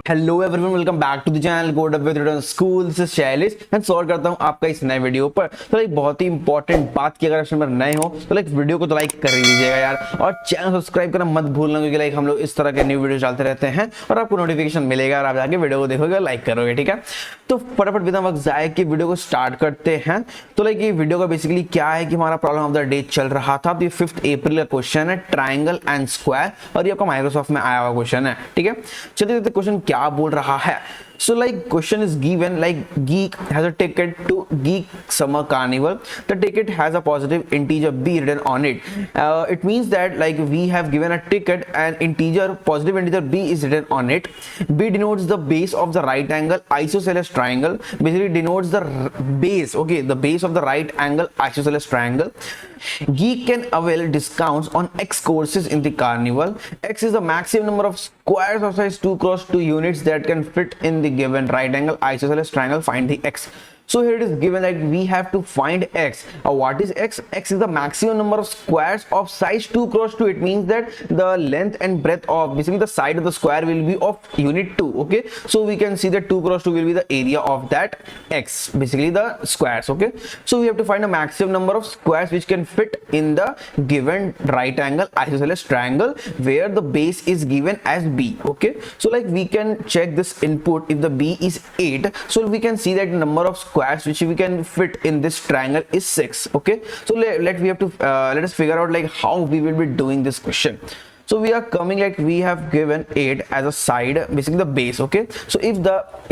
Hello everyone, welcome back to the channel code up with return school. This is Shailesh and solve करता हूं आपका इस नए video पर। तो एक बहुत ही इंपॉर्टेंट बात की, अगर आप नए हो तो वीडियो को तो लाइक कर ही लीजिएगा यार, और चैनल सब्सक्राइब करना मत भूलना, क्योंकि हम लोग इस तरह के न्यू वीडियो डालते रहते हैं और आपको नोटिफिकेशन मिलेगा और आप जाके वीडियो को देखोगे और लाइक करोगे। ठीक है, तो फटाफट बिना वक्त जाए कि वीडियो को स्टार्ट करते हैं। तो ये वीडियो का बेसिकली क्या है कि हमारा प्रॉब्लम ऑफ द डे चल रहा था। तो ये 5 अप्रैल का क्वेश्चन है, ट्राइंगल एंड स्क्वायर, और ये आपका माइक्रोसॉफ्ट में आया हुआ क्वेश्चन है। ठीक है, चलिए देखते क्वेश्चन क्या बोल रहा है। So question is given, geek has a ticket to Geek Summer Carnival. The ticket has a positive integer b written on it. It means that we have given a ticket and positive integer b is written on it. B denotes the base of the right angle isosceles triangle. Basically denotes the base, okay, the base of the right angle isosceles triangle. Geek can avail discounts on X courses in the carnival. X is the maximum number of squares of size 2 cross 2 units that can fit in the given right angle isosceles triangle. Find the X. So here it is given that we have to find X. What is X? X is the maximum number of squares of size 2 cross 2. It means that the length and breadth of basically the side of the square will be of unit 2. Okay, so we can see that 2 cross 2 will be the area of that X, basically the squares. Okay, so we have to find a maximum number of squares which can fit in the given right angle isosceles triangle where the base is given as B. Okay, so we can check this input. If the B is 8, so we can see that the number of squares which we can fit in this triangle is 6. Okay, so let us figure out how we will be doing this question. So we are coming, we have given 8 as a side, basically the base. Okay, so if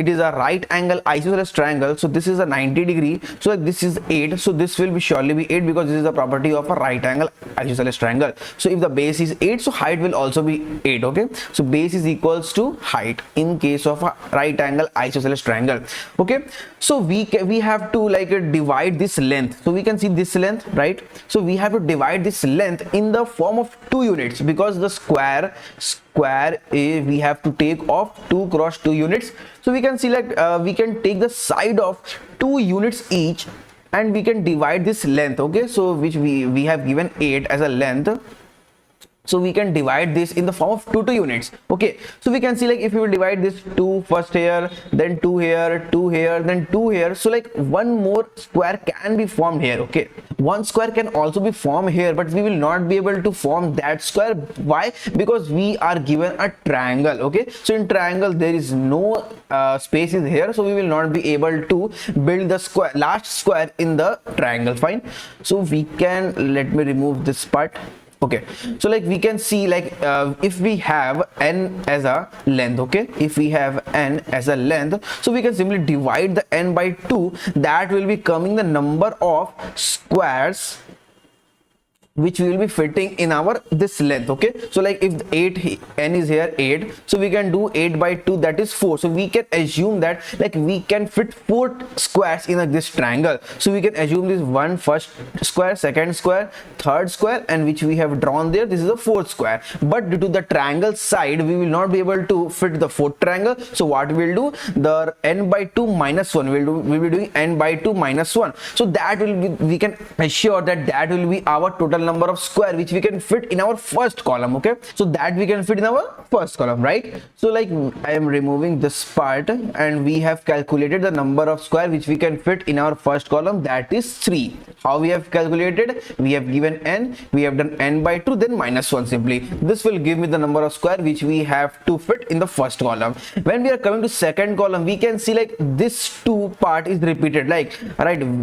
it is a right angle isosceles triangle, so this is a 90 degree, so this is 8, so this will be surely be 8 because this is the property of a right angle isosceles triangle. So if the base is 8, so height will also be 8. Okay, so base is equals to height in case of a right angle isosceles triangle. Okay, so we have to divide this length. So we can see this length, right? So we have to divide this length in the form of 2 units, because the square we have to take of 2 cross 2 units. So we can see we can take the side of 2 units each and we can divide this length. Okay, so which we have given 8 as a length, so we can divide this in the form of 2 units. Okay, so we can see if we will divide this 2 first here, then 2 here, 2 here, then 2 here, so one more square can be formed here. Okay, one square can also be formed here, but we will not be able to form that square. Why? Because we are given a triangle. Okay, so in triangle there is no spaces here, so we will not be able to build the last square in the triangle. Fine, so we can, let me remove this part. Okay, so we can see if we have n as a length. Okay, if we have n as a length, so we can simply divide the n by 2. That will be coming the number of squares which we will be fitting in our this length. Okay, so if 8 n is here 8, so we can do 8 by 2, that is 4. So we can assume that we can fit 4 squares in this triangle. So we can assume this one first square, second square, third square, and which we have drawn there, this is the 4th square. But due to the triangle side, we will not be able to fit the 4th triangle. So what we will do, the n by 2 minus 1 we'll be doing n by 2 minus 1. So that will be, we can assure that will be our total number of square which we can fit in our first column. Okay, so that we can fit in our first column, right? So I am removing this part, and we have calculated the number of square which we can fit in our first column, that is 3. How we have calculated? We have given n, we have done n by 2, then minus 1 simply. This will give me the number of square which we have to fit in the first column. When we are coming to second column, we can see this 2 part is repeated, right,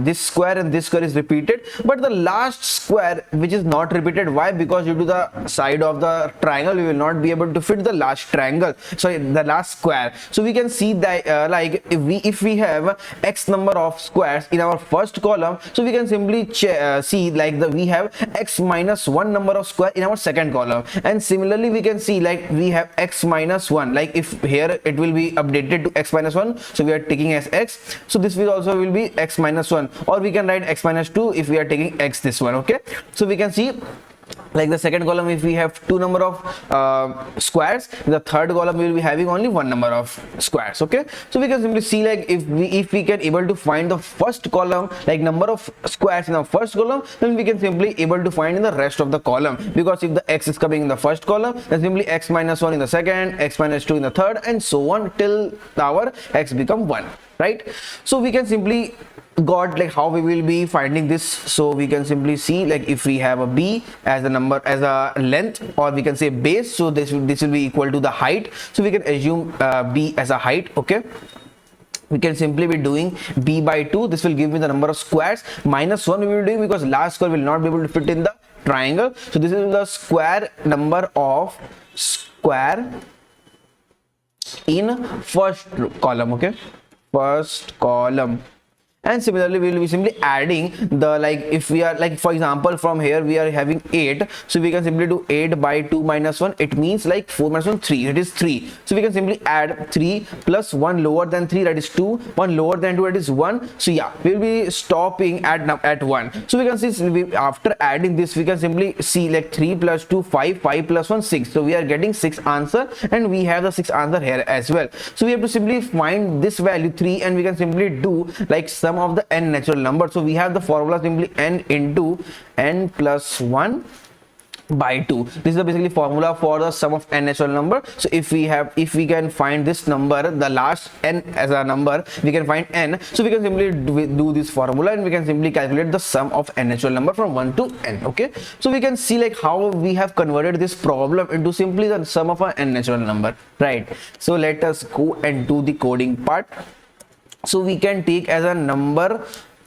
this square and this square is repeated, but the last square which is not repeated. Why? Because due to the side of the triangle, we will not be able to fit the last triangle, sorry, the last square. So we can see that if we have x number of squares in our first column, so we can simply see we have x minus 1 number of square in our second column, and similarly we can see we have x minus 1, if here it will be updated to x minus 1, so we are taking as x, so this will also will be x minus 1, or we can write x minus 2 if we are taking x this one. Okay, so we can see like the second column, if we have two number of squares, the third column we will be having only one number of squares. Okay, so we can simply see like if we can able to find the first column, like number of squares in the first column, then we can simply able to find in the rest of the column, because if the x is coming in the first column, then simply x minus 1 in the second, x minus 2 in the third, and so on till our x become 1, right? So we can simply got like how we will be finding this. So we can simply see like if we have a b as a number, as a length, or we can say base, so this will be equal to the height, so we can assume b as a height. Okay, we can simply be doing b by 2. This will give me the number of squares. Minus 1 we will do because last square will not be able to fit in the triangle, so this is the square number of square in first column. Okay, first column. And similarly we will be simply adding the, like if we are like, for example, from here we are having 8, so we can simply do 8 by 2 minus 1. It means like 4 minus 1 3, it is 3, so we can simply add 3 plus 1 lower than 3, that is 2, 1 lower than 2, that is 1. So yeah, we will be stopping at 1. So we can see after adding this, we can simply see like 3 plus 2 5, 5 plus 1 6, so we are getting 6 answer, and we have the 6 answer here as well. So we have to simply find this value 3, and we can simply do like sum of the n natural number. So we have the formula simply n into n plus 1 by 2. This is the basically formula for the sum of n natural number. So if we can find this number, the last n as a number, we can find n, so we can simply do this formula, and we can simply calculate the sum of n natural number from 1 to n. Okay, so we can see like how we have converted this problem into simply the sum of an n natural number, right? So let us go and do the coding part. So we can take as a number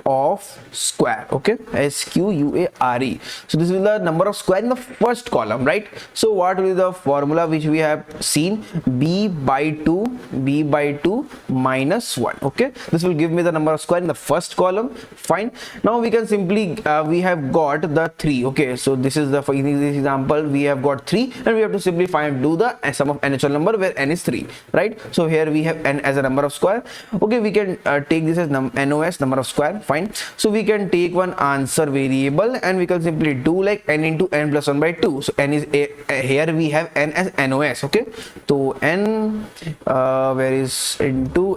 of square. Okay, square. So this is the number of square in the first column, right? So what will be the formula which we have seen? b by 2 minus 1. Okay, this will give me the number of square in the first column. Fine. Now we can simply we have got the 3. Okay, so this is the, for this example we have got 3, and we have to simply do the sum of n natural number where n is 3, right? So here we have n as a number of square. Okay, we can take this as NOS, number of square. Fine. So we can take one answer variable, and we can simply do like n into n plus 1 by 2. So n is here we have n as NOS. Okay, so n where is into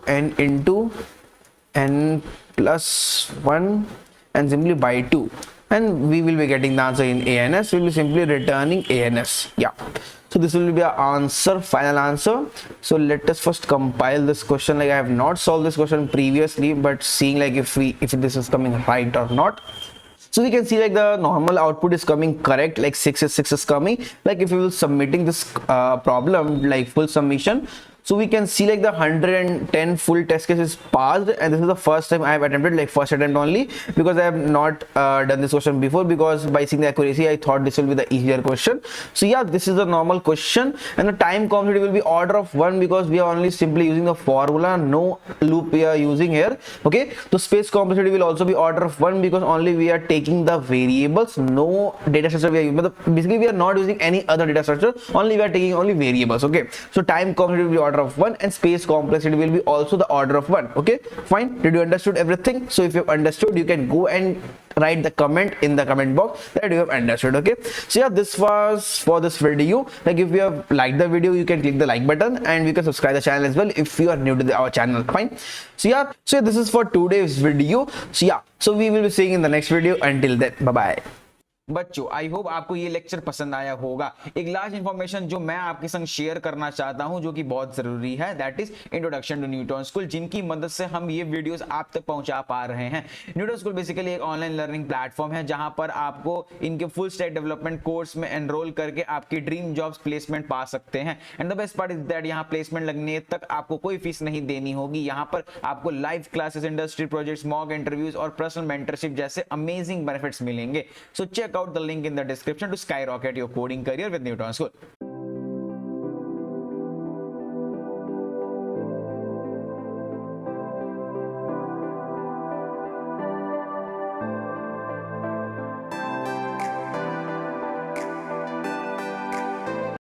n plus 1 and simply by 2, and we will be getting the answer in ANS. We will be simply returning ANS. Yeah, so this will be our answer, final answer. So let us first compile this question. Like I have not solved this question previously, but seeing like if this is coming right or not. So we can see like the normal output is coming correct, like 6 is coming. Like if we will submitting this problem like full submission, so we can see like the 110 full test cases passed, and this is the first time I have attempted, like first attempt only, because I have not done this question before, because by seeing the accuracy I thought this will be the easier question. So yeah, this is the normal question, and the time complexity will be order of 1, because we are only simply using the formula, no loop we are using here. Okay, so space complexity will also be order of 1, because only we are taking the variables, no data structure we are using. Basically we are not using any other data structure, only we are taking only variables. Okay, so time complexity will be order of 1, and space complexity will be also the order of 1. Okay, fine. Did you understood everything? So if you have understood, you can go and write the comment in the comment box that you have understood. Okay, so yeah, this was for this video. Like if you have liked the video, you can click the like button, and you can subscribe the channel as well if you are new to our channel. Fine. So yeah, this is for today's video. So yeah, so we will be seeing in the next video. Until then, bye bye. बच्चों, I hope आपको ये lecture पसंद आया होगा। एक last information जो मैं आपके संग शेयर करना चाहता हूं, जो कि बहुत जरूरी है, that is introduction to Newton school, जिनकी मदद से हम ये वीडियोस आप तक पहुंचा पा रहे हैं। न्यूटन स्कूल बेसिकली एक ऑनलाइन लर्निंग प्लेटफॉर्म है, जहां पर आपको इनके फुल स्टैक डेवलपमेंट कोर्स में एनरोल करके आपकी ड्रीम जॉब्स प्लेसमेंट पा सकते हैं। And the best part is that यहाँ प्लेसमेंट लगने तक आपको कोई फीस नहीं देनी होगी। यहाँ पर आपको live classes, industry projects, mock interviews और पर्सनल मेंटरशिप जैसे अमेजिंग बेनिफिट्स मिलेंगे। So check out the link in the description to skyrocket your coding career with Newton School.